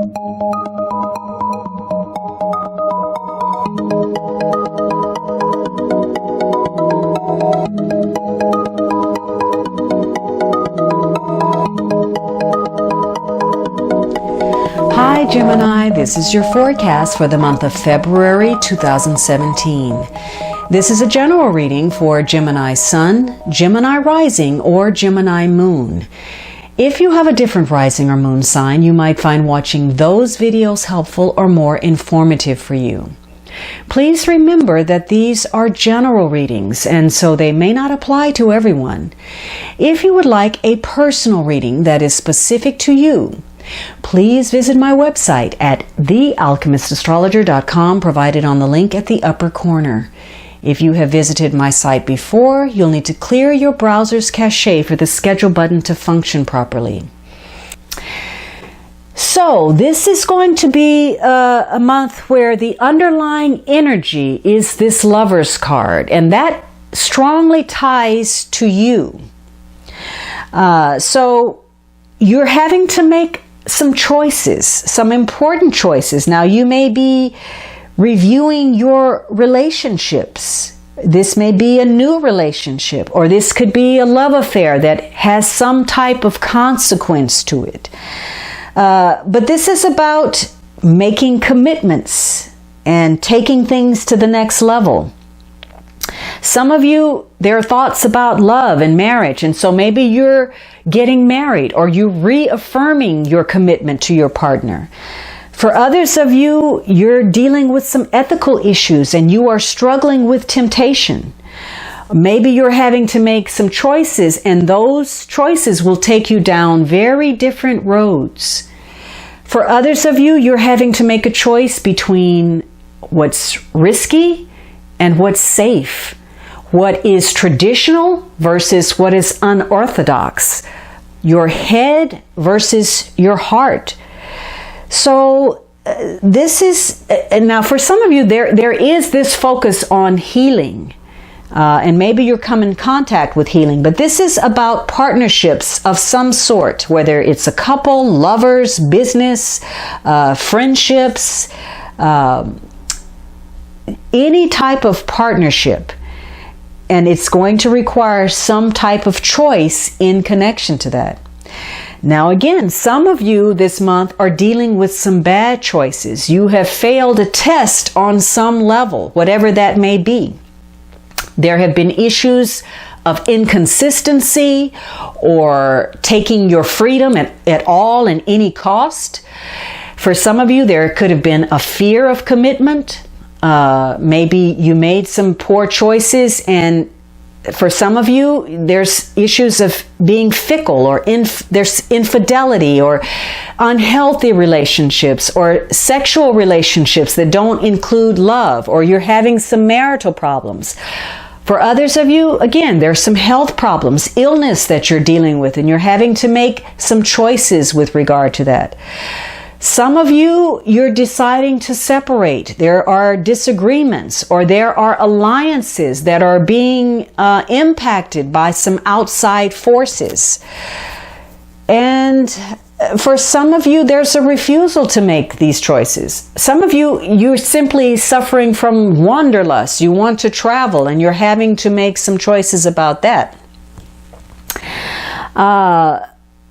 Hi Gemini, this is your forecast for the month of February 2017. This is a general reading for Gemini Sun, Gemini Rising, or Gemini Moon. If you have a different rising or moon sign, you might find watching those videos helpful or more informative for you. Please remember that these are general readings, and so they may not apply to everyone. If you would like a personal reading that is specific to you, please visit my website at thealchemistastrologer.com, provided on the link at the upper corner. If you have visited my site before, you'll need to clear your browser's cache for the schedule button to function properly. So this is going to be a month where the underlying energy is this Lover's card, and that strongly ties to you. So you're having to make some choices, some important choices. Now, you may be reviewing your relationships. This may be a new relationship, or this could be a love affair that has some type of consequence to it. But this is about making commitments and taking things to the next level. Some of you, there are thoughts about love and marriage, and so maybe you're getting married or you're reaffirming your commitment to your partner. For others of you, you're dealing with some ethical issues and you are struggling with temptation. Maybe you're having to make some choices, and those choices will take you down very different roads. For others of you, you're having to make a choice between what's risky and what's safe. What is traditional versus what is unorthodox. Your head versus your heart. So this is, and now for some of you, there is this focus on healing. And maybe you're come in contact with healing, but this is about partnerships of some sort, whether it's a couple, lovers, business, friendships, any type of partnership. And it's going to require some type of choice in connection to that. Now again, some of you this month are dealing with some bad choices. You have failed a test on some level, whatever that may be. There have been issues of inconsistency or taking your freedom at all and any cost. For some of you, there could have been a fear of commitment. Maybe you made some poor choices, and for some of you, there's issues of being fickle, or there's infidelity or unhealthy relationships or sexual relationships that don't include love, or you're having some marital problems. For others of you, again, there's some health problems, illness that you're dealing with, and you're having to make some choices with regard to that. Some of you, you're deciding to separate. There are disagreements, or there are alliances that are being impacted by some outside forces. And for some of you, there's a refusal to make these choices. Some of you, you're simply suffering from wanderlust. You want to travel, and you're having to make some choices about that.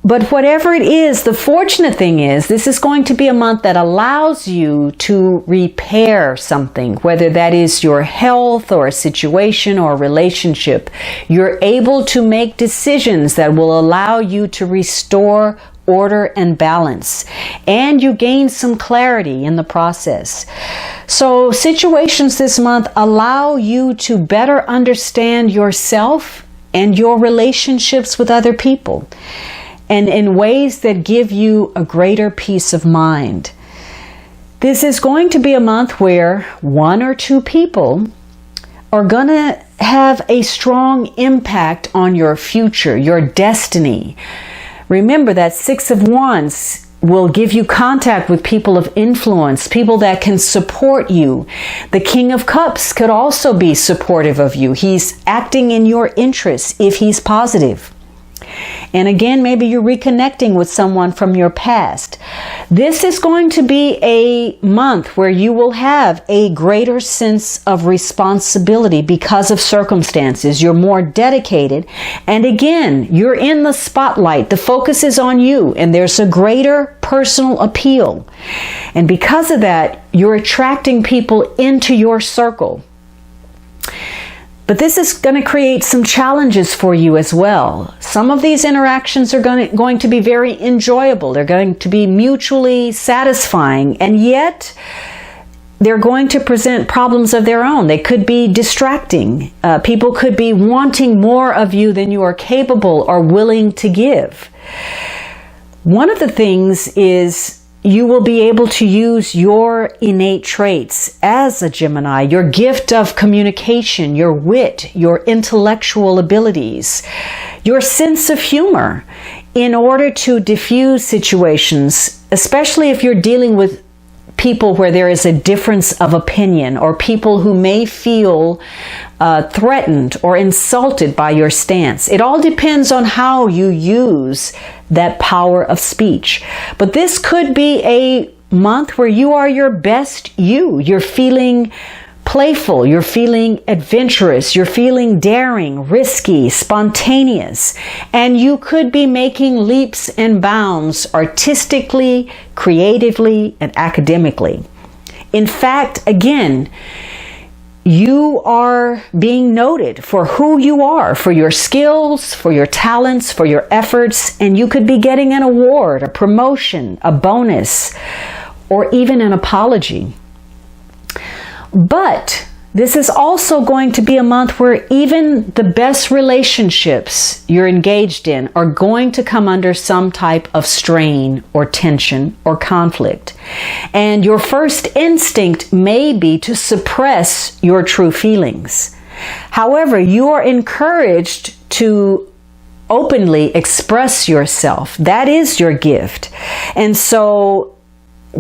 But whatever it is, the fortunate thing is this is going to be a month that allows you to repair something, whether that is your health or a situation or a relationship. You're able to make decisions that will allow you to restore order and balance, and you gain some clarity in the process. So situations this month allow you to better understand yourself and your relationships with other people, and in ways that give you a greater peace of mind. This is going to be a month where one or two people are going to have a strong impact on your future, your destiny. Remember that Six of Wands will give you contact with people of influence, people that can support you. The King of Cups could also be supportive of you. He's acting in your interests if he's positive. And again, maybe you're reconnecting with someone from your past. This is going to be a month where you will have a greater sense of responsibility because of circumstances. You're more dedicated. And again, you're in the spotlight. The focus is on you, and there's a greater personal appeal. And because of that, you're attracting people into your circle. But this is going to create some challenges for you as well. Some of these interactions are going to be very enjoyable. They're going to be mutually satisfying, and yet they're going to present problems of their own. They could be distracting. People could be wanting more of you than you are capable or willing to give. One of the things is you will be able to use your innate traits as a Gemini, your gift of communication, your wit, your intellectual abilities, your sense of humor in order to diffuse situations, especially if you're dealing with people where there is a difference of opinion or people who may feel threatened or insulted by your stance. It all depends on how you use that power of speech. But this could be a month where you are your best you. You're feeling playful, you're feeling adventurous, you're feeling daring, risky, spontaneous, and you could be making leaps and bounds artistically, creatively, and academically. In fact, again, you are being noted for who you are, for your skills, for your talents, for your efforts, and you could be getting an award, a promotion, a bonus, or even an apology. But this is also going to be a month where even the best relationships you're engaged in are going to come under some type of strain or tension or conflict. And your first instinct may be to suppress your true feelings. However, you are encouraged to openly express yourself. That is your gift. And so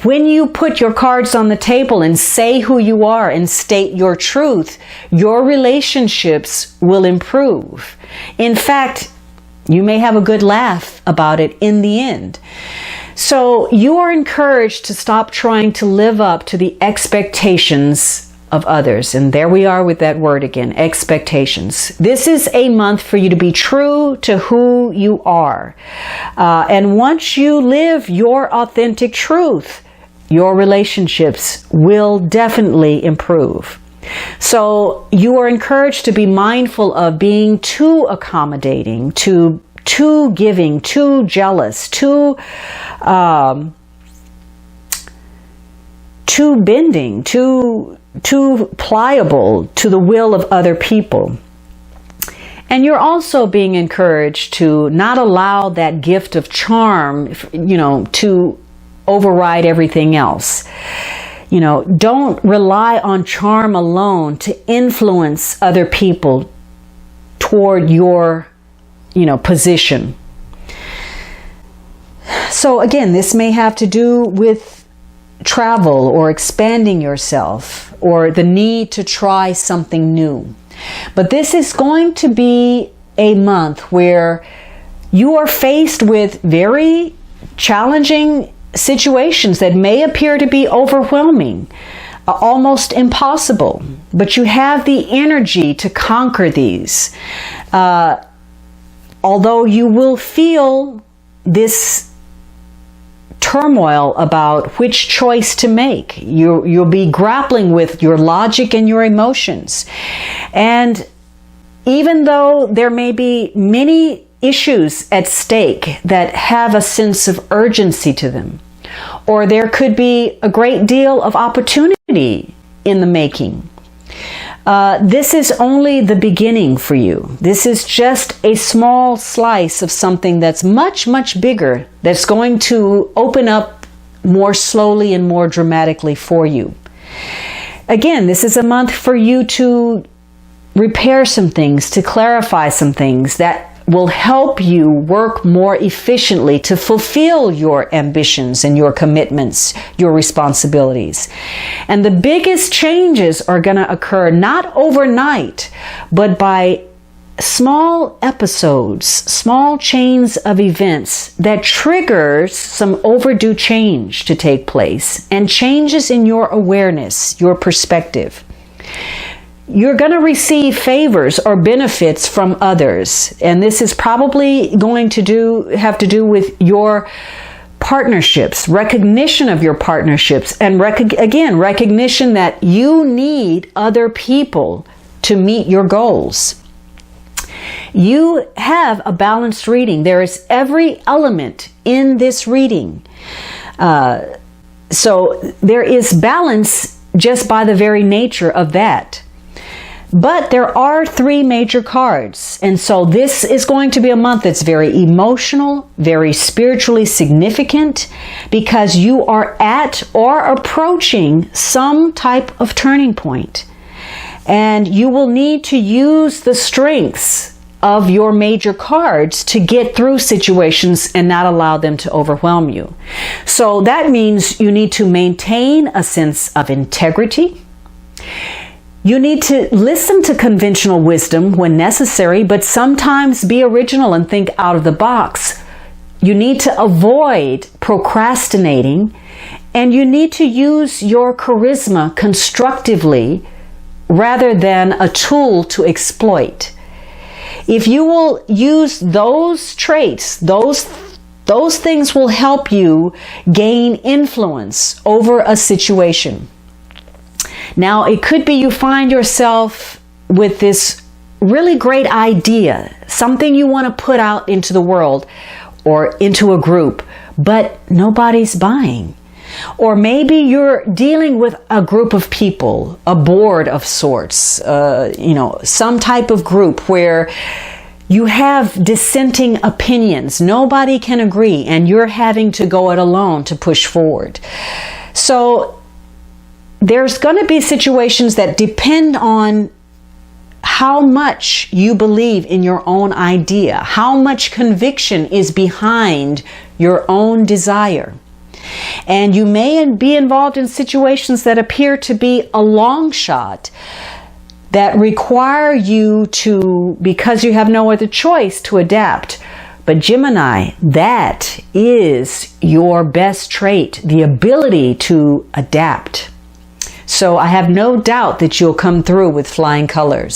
when you put your cards on the table and say who you are and state your truth, your relationships will improve. In fact, you may have a good laugh about it in the end. So you are encouraged to stop trying to live up to the expectations of others. And there we are with that word again, expectations. This is a month for you to be true to who you are. And once you live your authentic truth, your relationships will definitely improve. So you are encouraged to be mindful of being too accommodating, too giving, too jealous, too bending, too pliable to the will of other people. And you're also being encouraged to not allow that gift of charm, to override everything else. Don't rely on charm alone to influence other people toward your, position. So again, this may have to do with travel or expanding yourself or the need to try something new. But this is going to be a month where you are faced with very challenging situations that may appear to be overwhelming, almost impossible, but you have the energy to conquer these. Although you will feel this turmoil about which choice to make. You'll be grappling with your logic and your emotions. And even though there may be many issues at stake that have a sense of urgency to them, or there could be a great deal of opportunity in the making, this is only the beginning for you. This is just a small slice of something that's much, much bigger, that's going to open up more slowly and more dramatically for you. Again, this is a month for you to repair some things, to clarify some things that will help you work more efficiently to fulfill your ambitions and your commitments, your responsibilities. And the biggest changes are going to occur not overnight, but by small episodes, small chains of events that triggers some overdue change to take place and changes in your awareness, your perspective. You're going to receive favors or benefits from others, and this is probably going to have to do with your partnerships, recognition of your partnerships, and recognition that you need other people to meet your goals. You have a balanced reading. There is every element in this reading. So there is balance just by the very nature of that. But there are 3 major cards. And so this is going to be a month that's very emotional, very spiritually significant, because you are at or approaching some type of turning point. And you will need to use the strengths of your major cards to get through situations and not allow them to overwhelm you. So that means you need to maintain a sense of integrity. You need to listen to conventional wisdom when necessary, but sometimes be original and think out of the box. You need to avoid procrastinating, and you need to use your charisma constructively rather than a tool to exploit. If you will use those traits, those things will help you gain influence over a situation. Now, it could be you find yourself with this really great idea, something you want to put out into the world or into a group, but nobody's buying. Or maybe you're dealing with a group of people, a board of sorts, some type of group where you have dissenting opinions. Nobody can agree, and you're having to go it alone to push forward. So there's going to be situations that depend on how much you believe in your own idea, how much conviction is behind your own desire. And you may be involved in situations that appear to be a long shot, that require you to, because you have no other choice, to adapt. But Gemini, that is your best trait, the ability to adapt. So I have no doubt that you'll come through with flying colors.